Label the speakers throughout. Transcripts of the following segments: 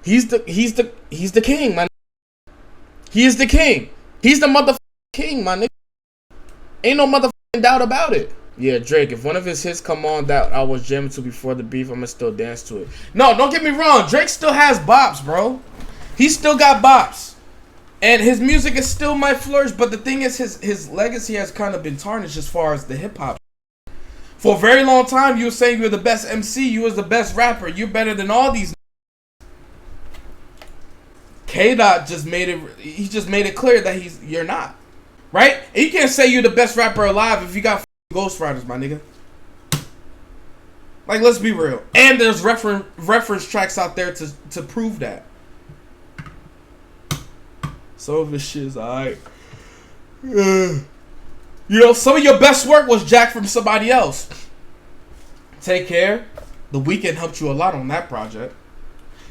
Speaker 1: He's the king, man. He is the king. He's the motherfucking king, my nigga. Ain't no motherfucking doubt about it. Yeah, Drake, if one of his hits come on that I was jamming to before the beef, I'ma still dance to it. No, don't get me wrong. Drake still has bops, bro. He still got bops. And his music is still might flourish, but the thing is his legacy has kind of been tarnished as far as the hip-hop. For a very long time, you were saying you were the best MC, you was the best rapper, you're better than all these. K-Dot just made it clear that you're not. Right? And you can't say you're the best rapper alive if you got Ghost Riders, my nigga. Like, let's be real. And there's reference tracks out there to prove that. Some of his shit is alright. You know, some of your best work was jacked from somebody else. Take Care. The Weeknd helped you a lot on that project.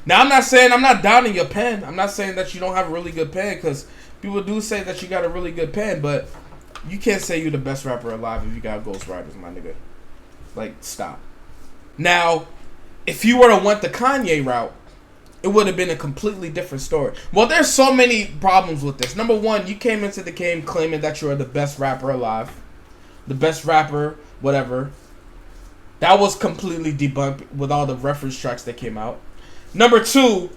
Speaker 1: Now, I'm not downing your pen. I'm not saying that you don't have a really good pen, because people do say that you got a really good pen, but you can't say you're the best rapper alive if you got Ghost Riders, my nigga. Like, stop. Now, if you were to went the Kanye route, it would have been a completely different story. Well, there's so many problems with this. Number one, you came into the game claiming that you are the best rapper alive. The best rapper, whatever. That was completely debunked with all the reference tracks that came out. Number two,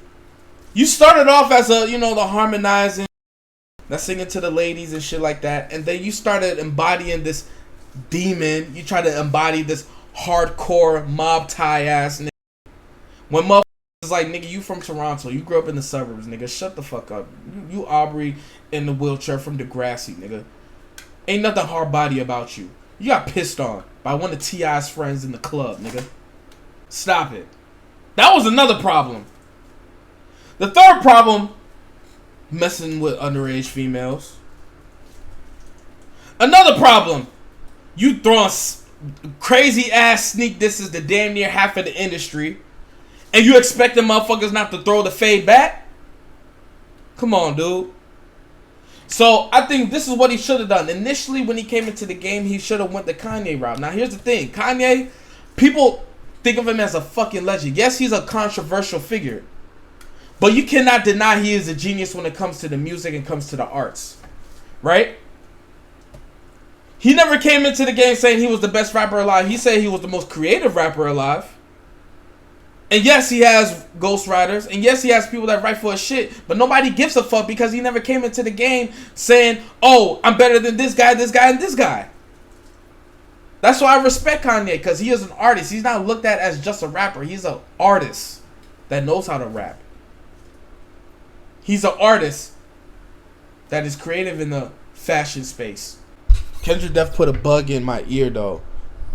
Speaker 1: you started off as the harmonizing, that singing to the ladies and shit like that. And then you started embodying this demon. You try to embody this hardcore mob tie ass nigga. When motherfuckers is like, nigga, you from Toronto. You grew up in the suburbs, nigga. Shut the fuck up. You Aubrey in the wheelchair from Degrassi, nigga. Ain't nothing hard body about you. You got pissed on by one of T.I.'s friends in the club, nigga. Stop it. That was another problem. The third problem, messing with underage females. Another problem, you throwing crazy ass sneak disses to damn near half of the industry, and you expecting motherfuckers not to throw the fade back? Come on, dude. So I think this is what he should have done. Initially, when he came into the game, he should have went the Kanye route. Now, here's the thing. Kanye, people think of him as a fucking legend. Yes, he's a controversial figure. But you cannot deny he is a genius when it comes to the music and comes to the arts. Right? He never came into the game saying he was the best rapper alive. He said he was the most creative rapper alive. And yes, he has ghostwriters. And yes, he has people that write for his shit. But nobody gives a fuck because he never came into the game saying, oh, I'm better than this guy, and this guy. That's why I respect Kanye, because he is an artist. He's not looked at as just a rapper. He's an artist that knows how to rap. He's an artist that is creative in the fashion space. Kendrick Def put a bug in my ear, though.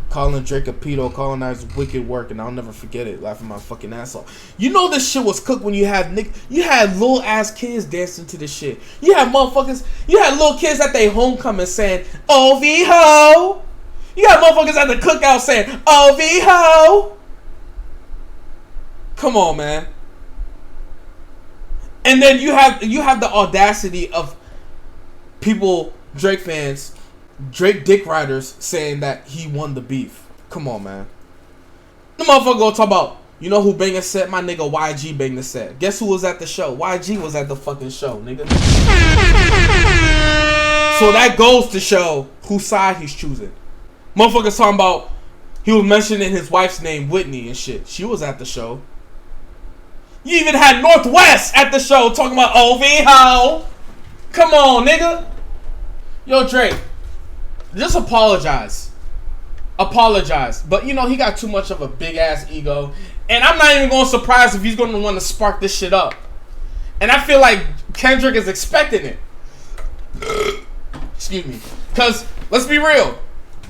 Speaker 1: Calling Drake a pedo, calling that his wicked work, and I'll never forget it. Laughing my fucking ass off. You know this shit was cooked when you had little ass kids dancing to this shit. You had little kids at their homecoming saying, OV ho! You got motherfuckers at the cookout saying, OV ho! Come on, man. And then you have the audacity of people, Drake fans, Drake dick riders, saying that he won the beef. Come on, man. The motherfucker go talk about, you know who banged the set? My nigga YG banged the set. Guess who was at the show? YG was at the fucking show, nigga. So that goes to show whose side he's choosing. Motherfuckers talking about, he was mentioning his wife's name, Whitney, and shit. She was at the show. You even had Northwest at the show talking about OV ho. Come on, nigga. Yo, Drake, just apologize. Apologize. But, you know, he got too much of a big-ass ego. And I'm not even going to surprise if he's going to want to spark this shit up. And I feel like Kendrick is expecting it. Excuse me. Because, let's be real.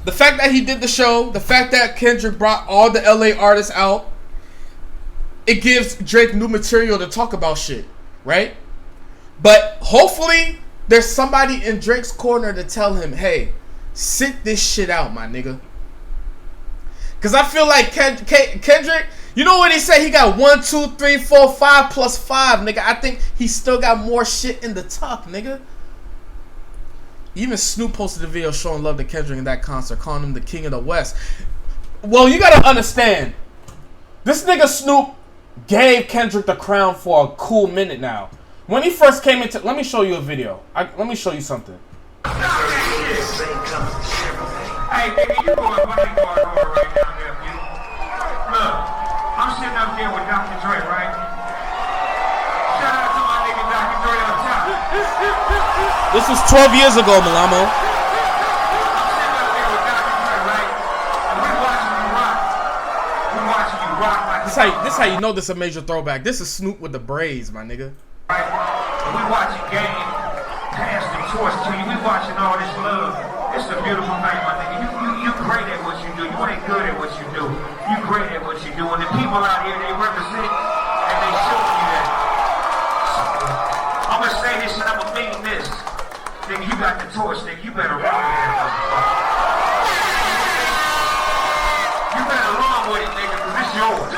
Speaker 1: The fact that he did the show, the fact that Kendrick brought all the LA artists out, it gives Drake new material to talk about shit, right? But hopefully there's somebody in Drake's corner to tell him, hey, sit this shit out, my nigga. Because I feel like Kendrick, you know what he said? He got 1, 2, 3, 4, 5 plus 5, nigga. I think he still got more shit in the tuck, nigga. Even Snoop posted a video showing love to Kendrick in that concert, calling him the king of the West. Well, you gotta understand, this nigga Snoop gave Kendrick the crown for a cool minute now. When he first came into, let me show you a video. Let me show you something.
Speaker 2: Hey, nigga, you going money going on right now, nephew. Look, I'm sitting up here with Dr. Dre, right? Shout out to my nigga Dr. Dre on top.
Speaker 1: This was 12 years ago, Malamo.
Speaker 2: I'm sitting up here with Dr. Dre, right? And we watching you rock. We watching you rock like
Speaker 1: This how you know this is a major throwback. This is Snoop with the braids, my nigga.
Speaker 2: right? And we watching game pass the torch to you. We watching all this love. It's a beautiful thing, my nigga. You great at what you do. You ain't good at what you do. You great at what you do. And the people out here, they represent and they showing you that. So, I'm gonna say this and I'm gonna mean this. Nigga, you got the torch, nigga. You better run with it, motherfucker. You better run with it, nigga, because it's yours.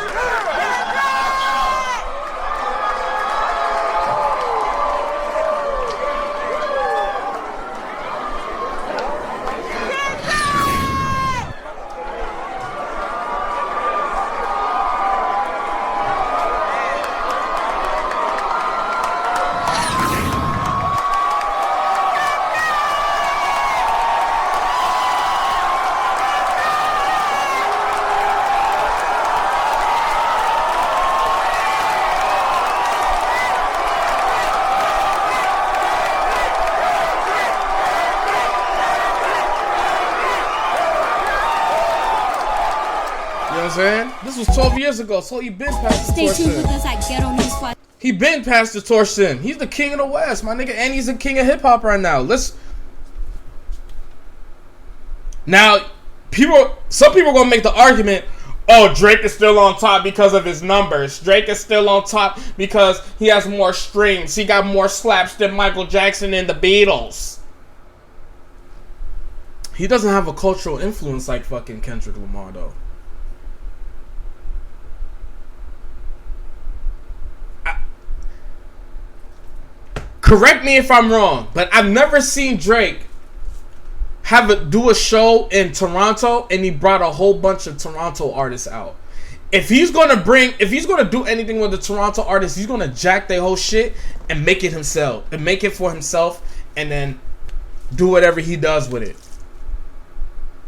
Speaker 1: Saying? This was 12 years ago, so he been past the torch.
Speaker 3: Stay tuned with us at Ghetto News Squad.
Speaker 1: He been past the torch then. He's the king of the West, my nigga, and he's the king of hip hop right now. Now, some people are gonna make the argument, oh, Drake is still on top because of his numbers. Drake is still on top because he has more strings. He got more slaps than Michael Jackson and the Beatles. He doesn't have a cultural influence like fucking Kendrick Lamar, though. Correct me if I'm wrong, but I've never seen Drake do a show in Toronto and he brought a whole bunch of Toronto artists out. If he's gonna do anything with the Toronto artists, he's gonna jack their whole shit and make it himself and make it for himself, and then do whatever he does with it.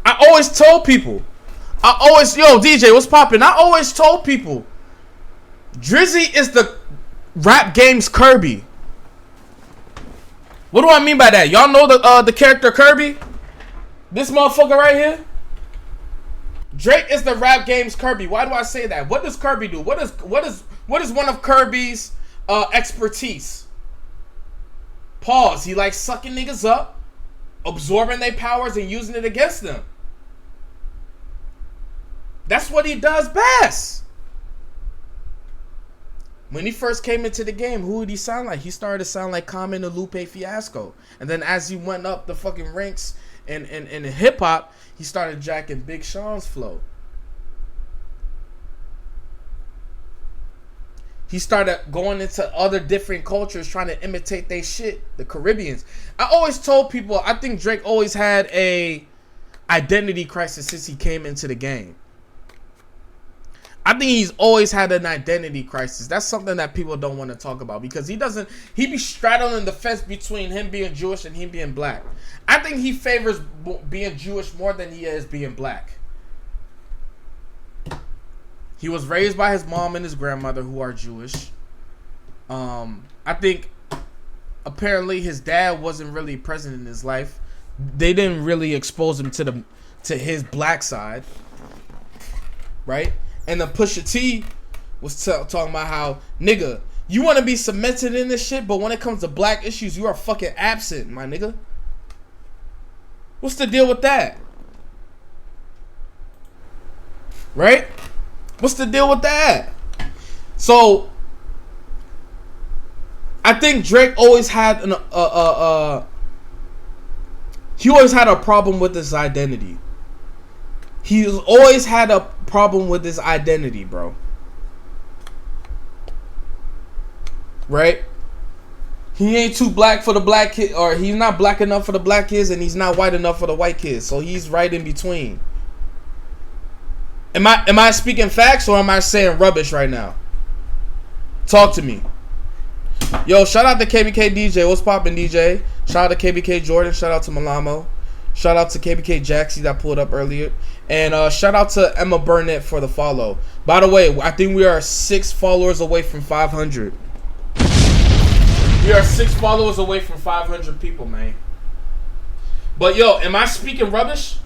Speaker 1: I always told people, yo DJ, what's poppin'? I always told people, Drizzy is the rap game's Kirby. What do I mean by that? Y'all know the character Kirby? This motherfucker right here? Drake is the rap game's Kirby. Why do I say that? What does Kirby do? What is one of Kirby's expertise? Pause. He likes sucking niggas up, absorbing their powers and using it against them. That's what he does best. When he first came into the game, who did he sound like? He started to sound like Common or Lupe Fiasco. And then as he went up the fucking ranks in hip-hop, he started jacking Big Sean's flow. He started going into other different cultures, trying to imitate their shit, the Caribbeans. I always told people, I think Drake always had a identity crisis since he came into the game. I think he's always had an identity crisis. That's something that people don't want to talk about because he be straddling the fence between him being Jewish and him being black. I think he favors being Jewish more than he is being black. He was raised by his mom and his grandmother who are Jewish. I think apparently his dad wasn't really present in his life. They didn't really expose him to his black side. Right? And then Pusha T was talking about how, nigga, you want to be cemented in this shit, but when it comes to black issues, you are fucking absent, my nigga. What's the deal with that? Right? What's the deal with that? So, I think Drake always had he always had a problem with his identity. He's always had a problem with his identity, bro. Right? He ain't too black for the black kid, or he's not black enough for the black kids, and he's not white enough for the white kids. So he's right in between. Am I speaking facts or am I saying rubbish right now? Talk to me. Yo, shout out to KBK DJ. What's poppin', DJ? Shout out to KBK Jordan. Shout out to Malamo. Shout out to KBK Jaxie that pulled up earlier. And shout out to Emma Burnett for the follow. By the way, I think we are 6 followers away from 500. We are 6 followers away from 500 people, man. But yo, am I speaking rubbish?